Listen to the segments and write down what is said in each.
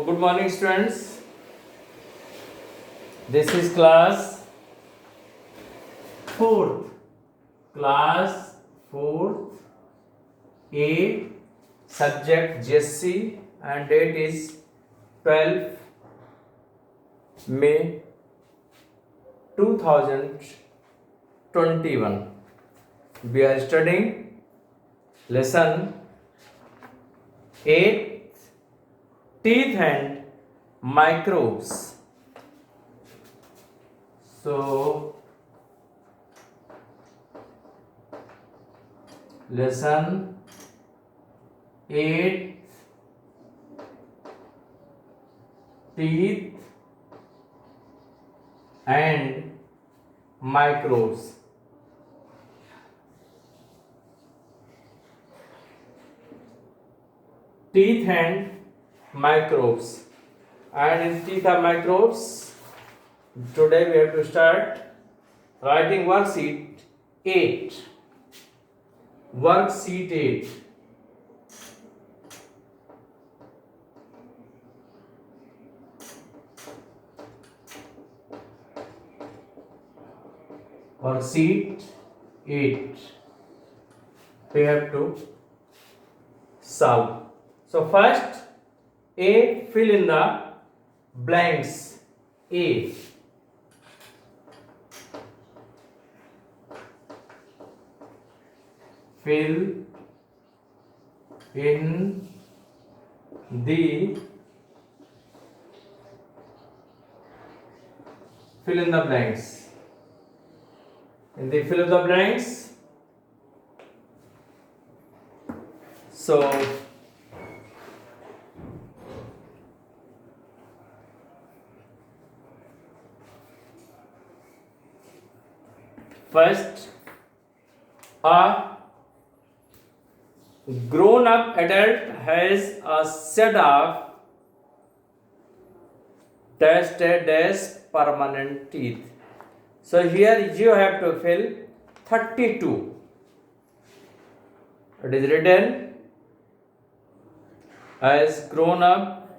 good morning, students. This is class 4th. Class 4th A, subject GSC, and date is 12 May 2021. We are studying lesson 8, teeth and microbes. So lesson 8, teeth and microbes. Teeth and microbes. And in teeth and microbes, today we have to start writing worksheet 8. Worksheet 8. Worksheet 8. We have to solve. So first, A, fill in the blanks. A. Fill in the blanks. In the fill in the blanks. So first, a grown-up adult has a set of dash permanent teeth. So here you have to fill 32. It is written as grown-up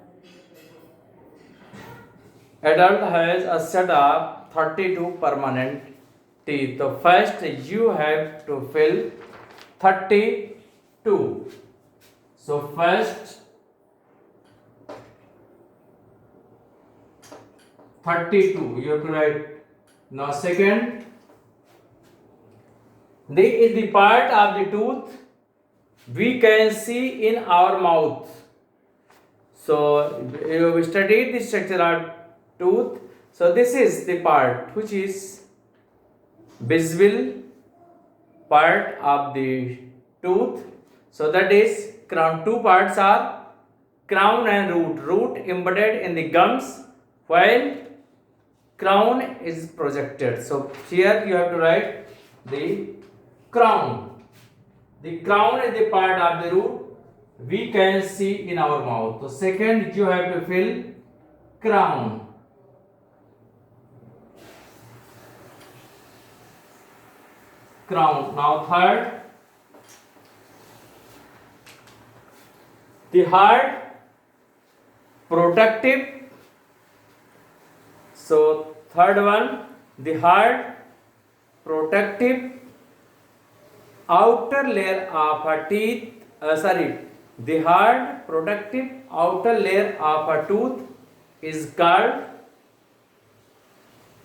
adult has a set of 32 permanent teeth. So first you have to fill 32. So first 32 you have to write. Now second, this is the part of the tooth we can see in our mouth. So you have studied the structure of tooth. So this is the part which is visible part of the tooth. So that is crown. Two parts are crown and root. Root embedded in the gums while crown is projected. So here you have to write the crown. The crown is the part of the root we can see in our mouth. So second you have to fill crown. Crown. Now third, the hard protective. So third one, the hard protective outer layer of a teeth. The hard protective outer layer of a tooth is called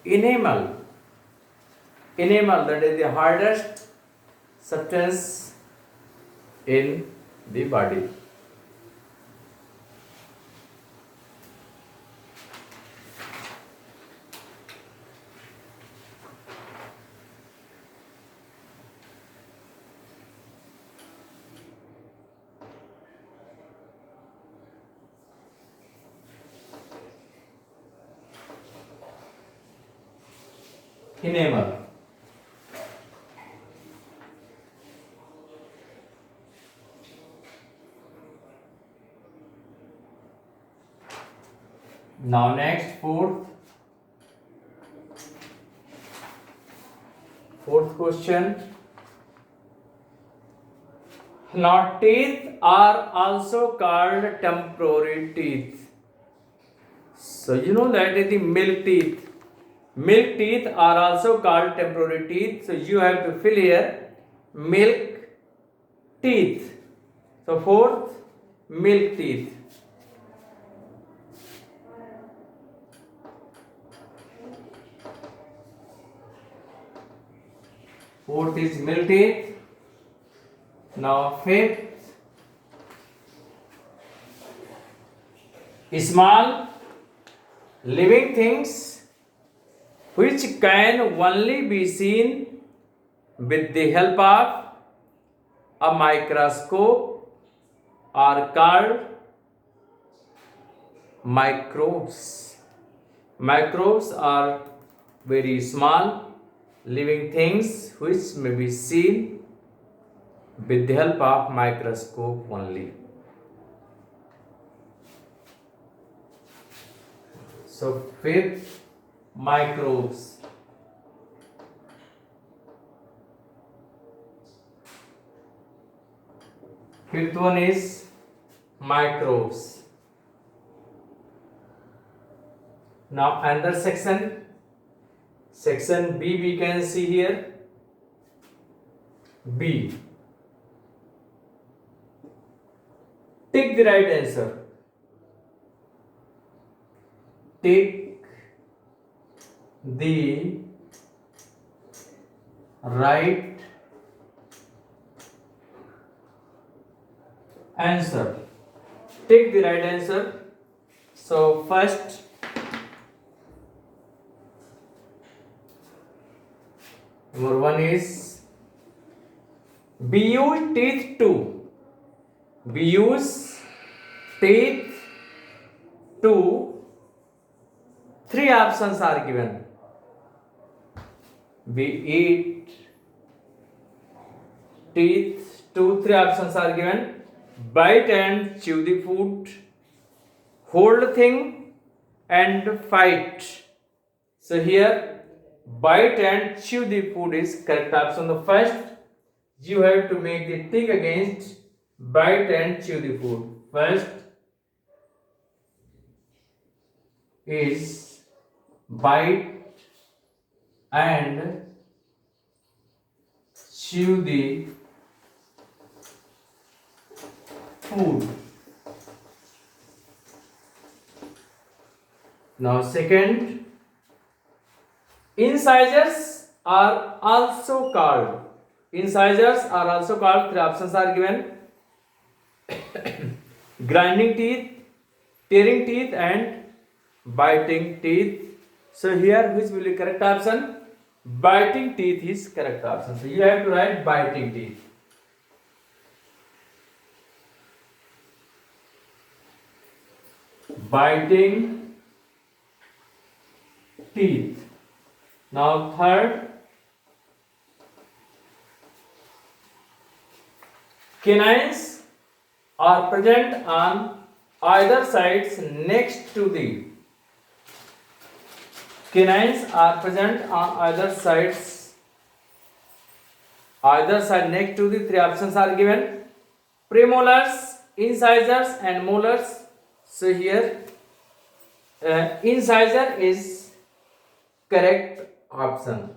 enamel. Enamel, that is the hardest substance in the body. Enamel. Now next, fourth question. Now teeth are also called temporary teeth. So you know that is the milk teeth. Milk teeth are also called temporary teeth. So you have to fill here milk teeth. So fourth, milk teeth. Fourth is milk teeth. Now fifth, small living things which can only be seen with the help of a microscope are called microbes. Microbes are very small living things which may be seen with the help of microscope only. So fifth, microbes. Fifth one is microbes. Now another section, section B we can see here. B. Take the right answer. Take the right answer. Take the right answer. So first, number one is we use teeth to. We use teeth to. Three options are given. We eat teeth to. Three options are given. Bite and chew the food, hold thing and fight. So here bite and chew the food is correct option. The first, you have to make the tick against bite and chew the food. First is bite and chew the food. Now second, incisors are also called. Incisors are also called. Three options are given. Grinding teeth, tearing teeth and biting teeth. So here which will be correct option? Biting teeth is correct option. So you have to write biting teeth. Biting teeth. Now third, canines are present on either sides next to the. Canines are present on either sides. Either side next to the. Three options are given. Premolars, incisors and molars. So here incisor is correct option.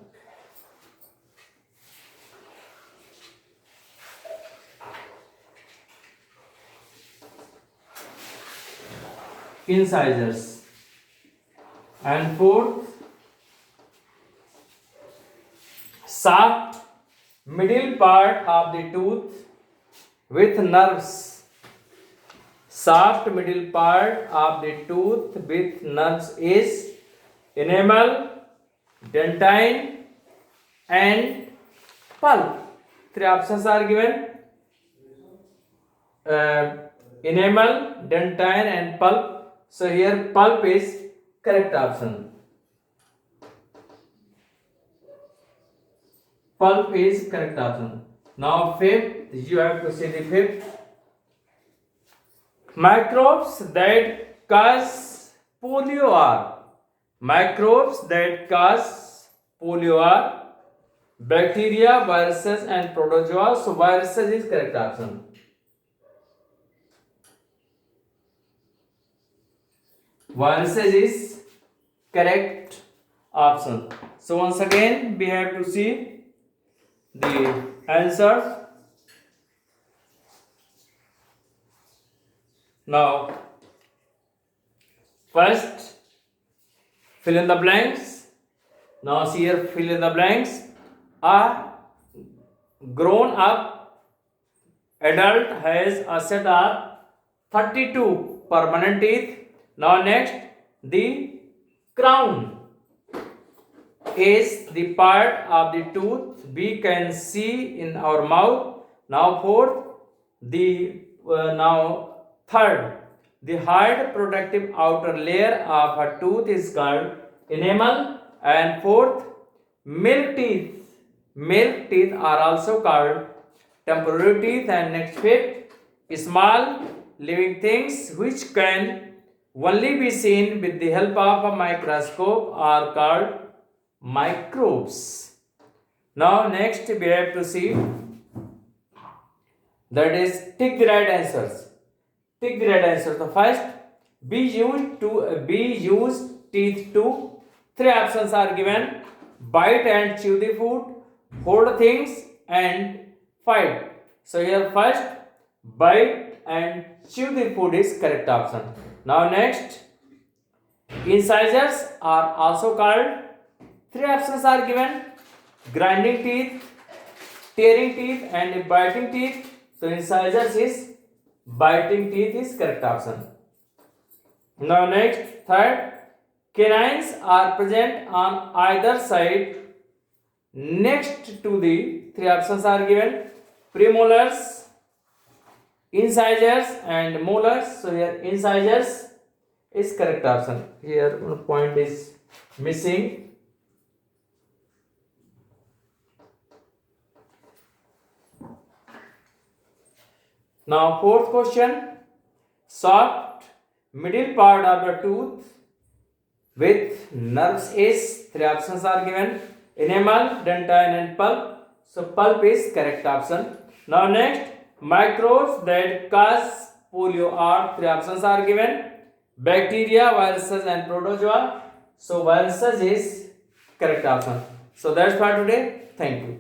Incisors. And fourth, soft middle part of the tooth with nerves. Soft middle part of the tooth with nerves is enamel, dentine and pulp. Three options are given. Enamel, dentine and pulp. So here pulp is correct option. Pulp is correct option. Now fifth, you have to see the fifth. Microbes that cause polio are. Microbes that cause polio are bacteria, viruses and protozoa. So viruses is correct option. Viruses is correct option. So once again we have to see the answers. Now first fill in the blanks. Now see here, fill in the blanks. A grown up adult has a set of 32 permanent teeth. Now next, the crown is the part of the tooth we can see in our mouth. Now fourth, now third, the hard protective outer layer of a tooth is called enamel. And fourth, milk teeth. Milk teeth are also called temporary teeth. And next fifth, small living things which can only be seen with the help of a microscope are called microbes. Now next we have to see, that is tick the right answers. Tick the right answers. The first, be used teeth to. Three options are given: bite and chew the food, hold things, and fight. So here first, bite and chew the food is correct option. Now next, incisors are also called. Three options are given: grinding teeth, tearing teeth, and biting teeth. So incisors is biting teeth is correct option. Now next, third, canines are present on either side next to the. Three options are given: premolars, incisors, and molars. So here incisors is correct option. Here one point is missing. Now fourth question, soft middle part of the tooth with nerves is. Three options are given: enamel, dentine, and pulp. So pulp is correct option. Now next, microbes that cause polio are. Three options are given: bacteria, viruses, and protozoa. So viruses is correct option. So that's for today. Thank you.